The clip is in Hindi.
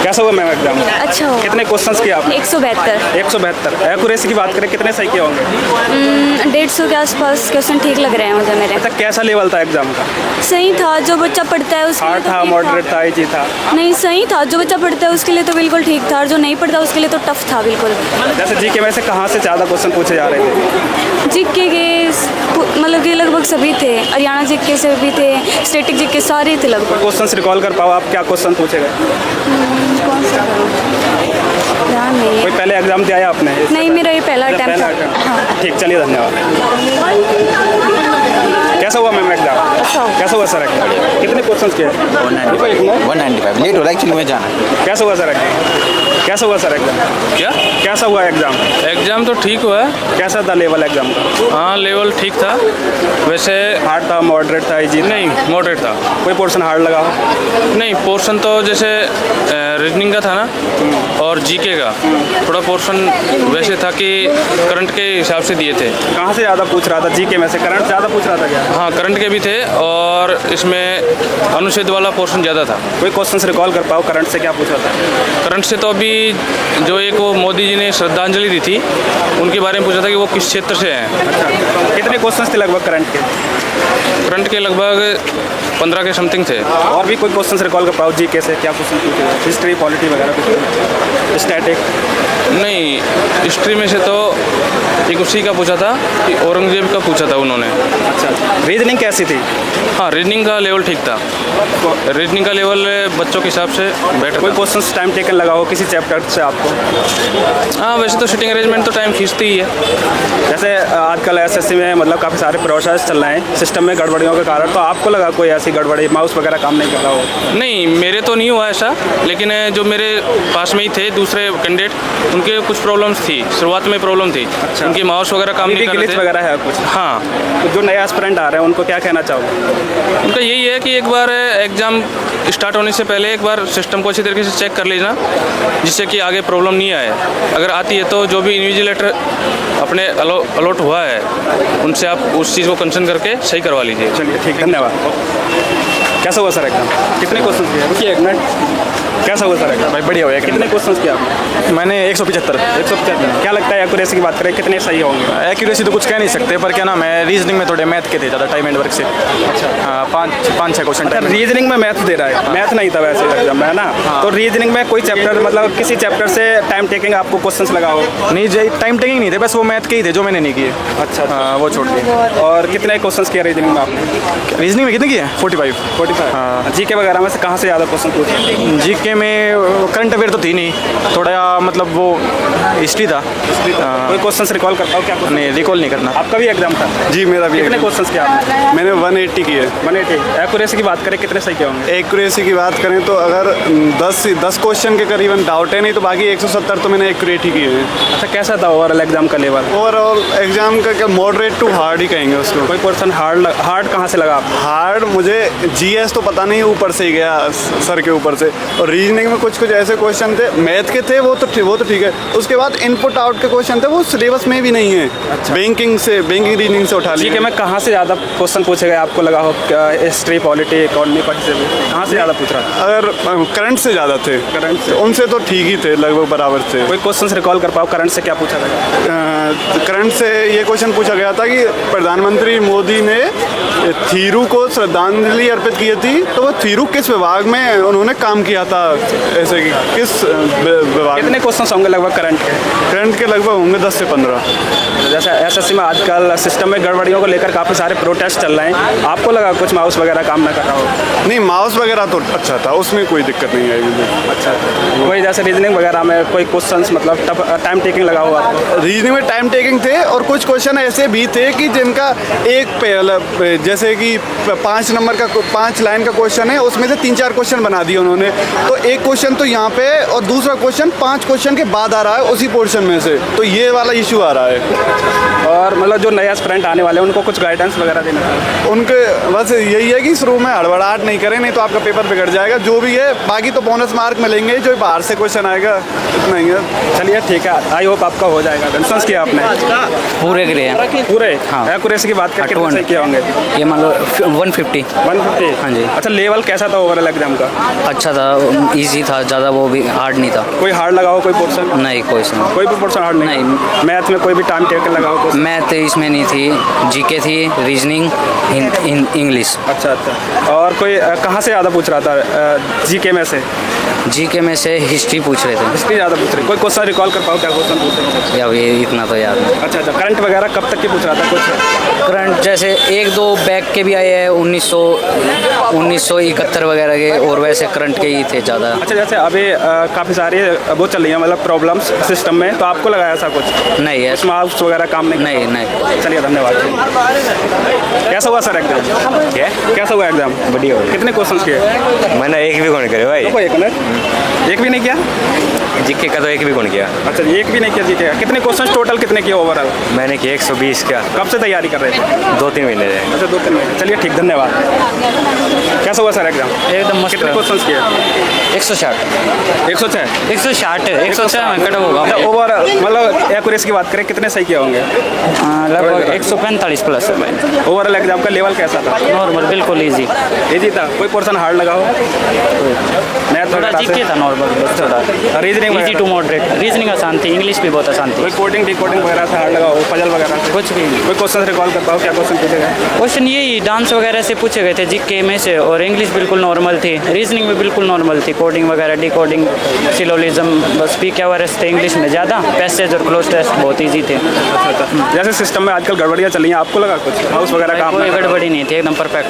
कैसा हुआ मैम एग्जाम? अच्छा हुआ। कितने क्वेश्चंस किए आपने? 172। 172। एक्यूरेसी की बात करें कितने सही किए होंगे? 150 के आसपास क्वेश्चन ठीक लग रहे हैं मुझे मेरे। अच्छा, कैसा लेवल था एग्जाम का? सही था, जो बच्चा पढ़ता है उसके लिए हार्ड तो था, ठीक मॉडरेट था, इजी था? नहीं, सही था। जो बच्चा पढ़ता है उसके लिए तो बिल्कुल ठीक था, और जो नहीं पढ़ता उसके लिए तो टफ था बिल्कुल। जैसे जीके में से कहाँ से ज़्यादा क्वेश्चन पूछे जा रहे थे? जीके के मतलब कि लगभग सभी थे, हरियाणा जीके से भी थे, स्टैटिक जीके सारे थे लगभग। क्वेश्चन रिकॉल कर पाओ आप, क्या क्वेश्चन पूछे गए? कौन सा करूं? ध्यान नहीं कोई है। पहले एग्जाम दिया है आपने? नहीं, मेरा ये पहला अटेम्प्ट था। हाँ। ठीक, चलिए धन्यवाद। कैसा हुआ मैम एग्जाम? अच्छा हुआ। कैसा हुआ सर एग्जाम? कितने क्वेश्चन किए? 195 लेट हो रहा है एक्चुअली, मुझे जाना है। कैसा हुआ सर एग्जाम? कैसा हुआ सर एग्जाम? क्या कैसा हुआ एग्जाम? एग्ज़ाम तो ठीक हुआ है। कैसा था लेवल एग्जाम का? हाँ, लेवल ठीक था वैसे। हार्ड था, मॉडरेट था, इजी? नहीं, मॉडरेट था। कोई पोर्शन हार्ड लगा हो? नहीं, पोर्शन तो जैसे रीजनिंग का था ना, और जीके का थोड़ा पोर्शन वैसे था कि करंट के हिसाब से दिए थे। कहाँ से ज़्यादा पूछ रहा था? जीके में से करंट ज़्यादा पूछ रहा था क्या? हाँ, करंट के भी थे, और इसमें अनुच्छेद वाला पोर्शन ज़्यादा था। कोई क्वेश्चन रिकॉल कर पाओ, करंट से क्या पूछा था? करंट से तो अभी जो एक वो मोदी जी ने श्रद्धांजलि दी थी, उनके बारे में पूछा था कि वो किस क्षेत्र से हैं। अच्छा, कितने क्वेश्चन थे लगभग करंट के? करंट के लगभग 15 के समथिंग थे। और भी कोई क्वेश्चन रिकॉल कर पाओ जीके से? क्या क्वेश्चन पूछे? हिस्ट्री, पॉलिटी वगैरह कुछ? स्टैटिक? नहीं, हिस्ट्री में से तो एक उसी का पूछा था कि औरंगजेब का पूछा था उन्होंने। अच्छा, रीजनिंग कैसी थी? हाँ, रीजनिंग का लेवल ठीक था। रीजनिंग का लेवल बच्चों के हिसाब से बेटर कोई था। क्वेश्चन टाइम टेकन लगा हो किसी चैप्टर से आपको? हाँ, वैसे तो सिटिंग अरेंजमेंट तो टाइम खींचती ही है। जैसे आजकल एसएससी में मतलब काफ़ी सारे प्रोसेस चल रहे हैं सिस्टम में गड़बड़ियों के कारण, तो आपको लगा कोई ऐसी गड़बड़ी, माउस वगैरह काम नहीं कर रहा हो? नहीं, मेरे तो नहीं हुआ ऐसा, लेकिन जो मेरे पास में ही थे दूसरे कैंडिडेट, उनके कुछ प्रॉब्लम्स थी, शुरुआत में प्रॉब्लम थी। अच्छा। उनके माउस वगैरह काम नहीं कर ग्लिच रहे थे। वगैरह है कुछ? हाँ, तो जो नए एस्पिरेंट आ रहे हैं उनको क्या कहना चाहोगे? उनका यही है कि एक बार एग्ज़ाम स्टार्ट होने से पहले एक बार सिस्टम को अच्छी तरीके से चेक कर लेना, जिससे कि आगे प्रॉब्लम नहीं आए। अगर आती है तो जो भी इन्विजिलेटर अपने अलॉट हुआ है, उनसे आप उस चीज़ को कंसर्न करके सही करवा लीजिए। चलिए ठीक, धन्यवाद। कैसा हुआ सर एग्जाम? कितने क्वेश्चन किए? रुकिए एक मिनट। कैसा हुआ सर एग्जाम? भाई बढ़िया हो गया। कितने क्वेश्चन किए आपने? मैंने 175। 175। क्या लगता है एक्यूरेसी की बात करें कितने सही होंगे? एक्यूरेसी तो कुछ कह नहीं सकते, पर क्या नाम है, रीजनिंग में थोड़े मैथ के थे ज़्यादा, टाइम एंड वर्क से। अच्छा, पाँच छः क्वेश्चन टाइम। रीजनिंग में मैथ दे रहा है, मैथ नहीं था वैसे एग्जाम में, है ना? तो रीजनिंग में कोई चैप्टर मतलब किसी चैप्टर से टाइम टेकिंग आपको क्वेश्चंस लगा हो? नहीं, टाइम टेकिंग नहीं थे, बस वो मैथ के ही थे जो मैंने नहीं किए। अच्छा, वो छोड़ दिए। और कितने क्वेश्चंस किए रीजनिंग में आपने? रीजनिंग में कितने किए? 45। 45। जीके वगैरह में से कहाँ से ज़्यादा क्वेश्चन पूछे? जीके में करंट अफेयर तो थी नहीं, थोड़ा मतलब वो हिस्ट्री था। कोई क्वेश्चंस रिकॉल कर पाओ? क्या क्वेश्चन? नहीं, रिकॉल नहीं करना। आपका भी एग्जाम था? जी, मेरा भी कितने क्वेश्चंस किए आपने? मैंने 180 किए। 180। एक्यूरेसी की बात करें कितने सही किए होंगे? एक्यूरेसी की बात करें तो अगर 10 क्वेश्चन के करीबन डाउट है, नहीं तो बाकी 170 तो मैंने एक्यूरेट ही किए हैं। अच्छा, कैसा था ओवरऑल एग्जाम का लेवल? ओवरऑल एग्जाम का क्या मॉडरेट टू हार्ड ही कहेंगे उसको। कोई क्वेश्चन हार्ड कहाँ से लगा आपको? हार्ड मुझे जीएस तो पता नहीं, ऊपर से ही गया सर के ऊपर से। और रीजनिंग में कुछ ऐसे क्वेश्चन थे, मैथ के थे, वो तो ठीक है। उसके बाद इनपुट आउट के क्वेश्चन थे, वो सिलेबस में भी नहीं है। अच्छा। बैंकिंग रीजनिंग से उठा जीके लिया। में कहाँ से ज़्यादा क्वेश्चन पूछे गए आपको लगा हो? हिस्ट्री, पॉलिटी, इकोनॉमी, से भी कहाँ से ज़्यादा पूछ रहा था? अगर करंट से ज़्यादा थे, करंट से? उनसे तो ठीक ही थे, लगभग बराबर थे। कोई क्वेश्चन रिकॉल कर पाओ करंट से क्या पूछा था? करंट से ये क्वेश्चन पूछा गया था कि प्रधानमंत्री मोदी ने थीरू को श्रद्धांजलि अर्पित की थी, तो वो थीरू किस विभाग में उन्होंने काम किया था, ऐसे कि किस विभाग में? कितने क्वेश्चन होंगे लगभग करंट के? करंट के लगभग होंगे 10 से 15। जैसे एसएससी में आजकल सिस्टम में गड़बड़ियों को लेकर काफ़ी सारे प्रोटेस्ट चल रहे हैं, आपको लगा कुछ माउस वगैरह काम ना कर रहा हो? नहीं, माउस वगैरह तो अच्छा था, उसमें कोई दिक्कत नहीं आई मुझे। अच्छा, कोई जैसे रीजनिंग वगैरह में कोई क्वेश्चंस मतलब टाइम टेकिंग लगा हुआ आपको? रीजनिंग में टाइम टेकिंग थे, और कुछ क्वेश्चन ऐसे भी थे कि जिनका जैसे कि 5 नंबर का 5 लाइन का क्वेश्चन है, उसमें से 3-4 क्वेश्चन बना दिए उन्होंने। तो एक क्वेश्चन तो यहाँ पे और दूसरा क्वेश्चन 5 क्वेश्चन के बाद आ रहा है उसी पोर्शन में से, तो ये वाला इशू आ रहा है। और मतलब जो नया एस्पिरेंट आने वाले हैं उनको कुछ गाइडेंस वगैरह देना चाहिए? उनके बस यही है कि शुरू में हड़बड़ाहट नहीं करें, नहीं तो आपका पेपर बिगड़ जाएगा। जो भी है बाकी तो बोनस मार्क मिलेंगे, जो बाहर से क्वेश्चन आएगा इतना ही है। चलिए ठीक है, आई होप आपका हो जाएगा। कंसर्न्स किया आपने? पूरे गिरे हैं पूरे? हाँ। एक्यूरेसी की बात करके कितने सही किए होंगे? ये मान लो 150। 150। हाँ जी। अच्छा, लेवल कैसा था ओवरऑल एग्जाम का? अच्छा था, एकदम इजी था, ज़्यादा वो भी हार्ड नहीं था। कोई हार्ड लगा हो कोई पोर्शन? नहीं कोई सुन कोई भी पोर्शन हार्ड नहीं? मैथ में कोई भी टाइम टेबल लगा हो? मैथ इसमें नहीं थी, जीके थी, रीजनिंग, इंग्लिश। अच्छा अच्छा। और कोई कहाँ से ज़्यादा पूछ रहा था जीके में से? जीके में से हिस्ट्री पूछ रहे थे। हिस्ट्री ज़्यादा पूछ रहे? कोई क्वेश्चन रिकॉल कर पाओ क्या क्वेश्चन पूछ रहे थे? या ये इतना तो याद नहीं। अच्छा अच्छा। करंट वगैरह कब तक की पूछ रहा था कुछ? करंट जैसे एक दो बैक के भी आए हैं, 1971 वगैरह के, और वैसे करंट के ही थे ज़्यादा। अच्छा, जैसे अभी काफ़ी सारी वो चल रही है मतलब प्रॉब्लम्स सिस्टम में, तो आपको लगा ऐसा कुछ? नहीं है, मार्क्स वगैरह काम नहीं? नहीं। चलिए धन्यवाद। कैसा हुआ सर एग्जाम? क्या कैसा हुआ एग्जाम? बढ़िया हो कितने क्वेश्चन किए? मैंने एक भी कौन करे भाई देखो एक मिनट, एक भी नहीं किया? जीके का तो एक भी कौन किया अच्छा, एक भी नहीं किया जीके का। कितने क्वेश्चन टोटल कितने किए ओवरऑल? मैंने किया 120 का। कब से तैयारी कर रहे थे? 2-3 महीने से। अच्छा 2-3 महीने। चलिए ठीक, धन्यवाद। कैसा हुआ सर एग्जाम? एकदम मस्त। कितने क्वेश्चन किए? 160 106 160 कट होगा। अच्छा, ओवरऑल मतलब एक्यूरेसी की बात करें कितने सही किए होंगे? लगभग 145 प्लस है भाई। ओवरऑल एग्जाम का लेवल कैसा था? नॉर्मल, बिल्कुल इजी। इजी था? कोई पोर्शन हार्ड लगा हो? मैथ थोड़ा जीके था नॉर्मल, थोड़ा reasoning easy to moderate. Reasoning आसान थी, इंग्लिश भी बहुत आसान थी। कोई कोडिंग डिकोडिंग वगैरह से हार्ड लगा हो? पजल वगैरह से कुछ भी नहीं। कोई क्वेश्चन रिकॉल कर पाओ क्या क्वेश्चन पूछे गए? क्वेश्चन यही डांस वगैरह से पूछे गए थे जीके में से, और इंग्लिश बिल्कुल नॉर्मल थी, रीजनिंग भी बिल्कुल नॉर्मल थी, कोडिंग वगैरह डिकोडिंग सिलोलिज्म बस पी एवरेस्ट थे इंग्लिश में ज़्यादा। पैसेज और क्लोज टेस्ट बहुत ईजी थे। अच्छा अच्छा। जैसे सिस्टम में आजकल गड़बड़ियाँ चल रही हैं, आपको लगा कुछ हाउस वगैरह काम? कोई गड़बड़ी नहीं थी, एकदम परफेक्ट।